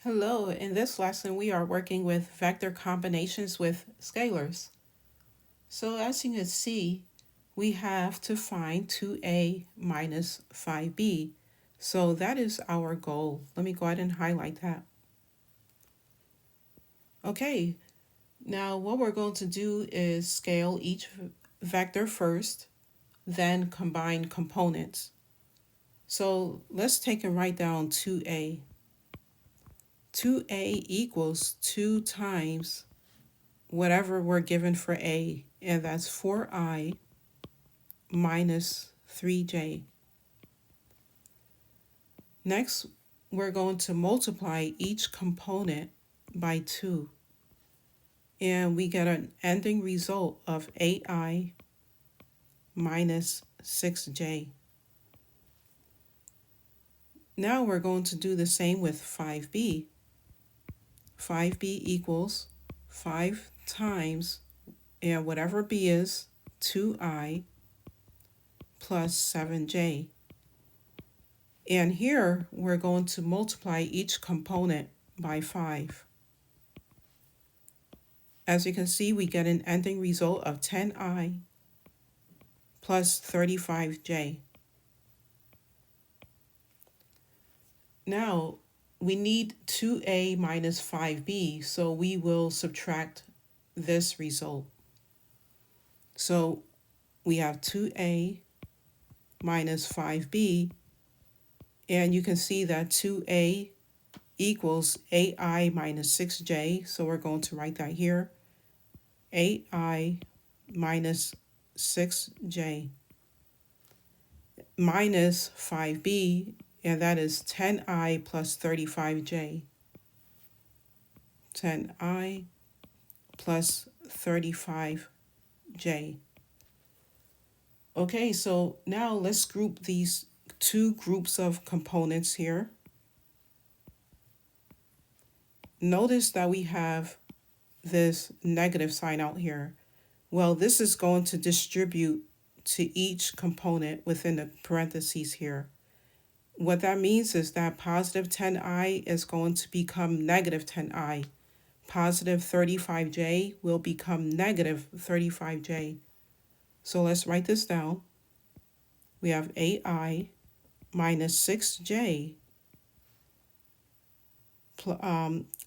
Hello, in this lesson we are working with vector combinations with scalars. So as you can see, we have to find 2a minus 5b. So that is our goal. Let me go ahead and highlight that. Okay, now what we're going to do is scale each vector first, then combine components. So let's take and write down 2a. 2a equals 2 times whatever we're given for a, and that's 4i minus 3j. Next, we're going to multiply each component by 2, and we get an ending result of 8i minus 6j. Now we're going to do the same with 5b. 5b equals 5 times, and whatever b is, 2i plus 7j. And here we're going to multiply each component by 5. As you can see, we get an ending result of 10i plus 35j. Now we need 2a minus 5b, so we will subtract this result. So we have 2a minus 5b, and you can see that 2a equals 8i minus 6j, so we're going to write that here. 8i minus 6j minus 5b, and that is 10i plus 35j. 10i plus 35j. Okay, so now let's group these two groups of components here. Notice that we have this negative sign out here. Well, this is going to distribute to each component within the parentheses here. What that means is that positive 10i is going to become negative 10i. Positive 35j will become negative 35j. So let's write this down. We have 8i minus 6j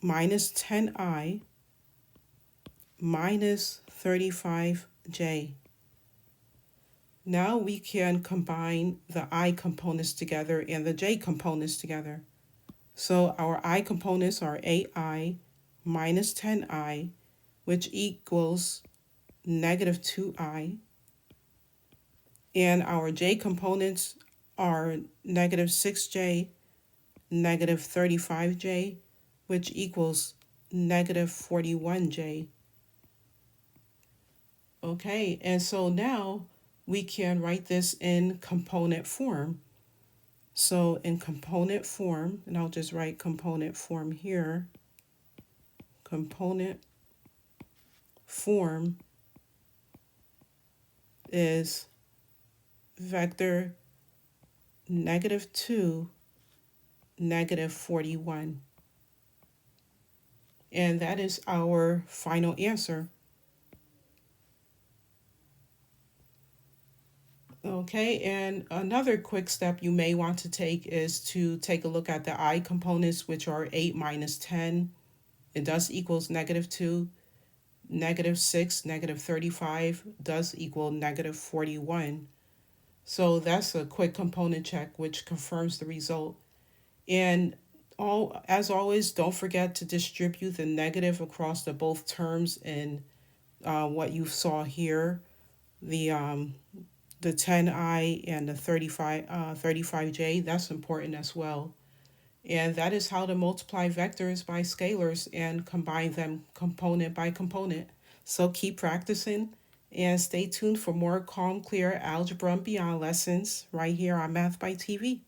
minus 10i minus 35j. Now we can combine the I components together and the j components together. So our I components are 8i minus 10i, which equals negative 2i. And our j components are negative 6j, negative 35j, which equals negative 41j. Okay, and so now we can write this in component form. So in component form, and I'll just write component form here. Component form is vector negative 2, negative 41. And that is our final answer. Okay, and another quick step you may want to take is to take a look at the I components, which are 8 minus 10. It does equals negative 2. Negative 6, negative 35 does equal negative 41. So that's a quick component check, which confirms the result. And as always, don't forget to distribute the negative across the both terms in what you saw here. The 10i and the 35j, that's important as well. And that is how to multiply vectors by scalars and combine them component by component. So keep practicing and stay tuned for more calm, clear algebra and beyond lessons right here on Math by TV.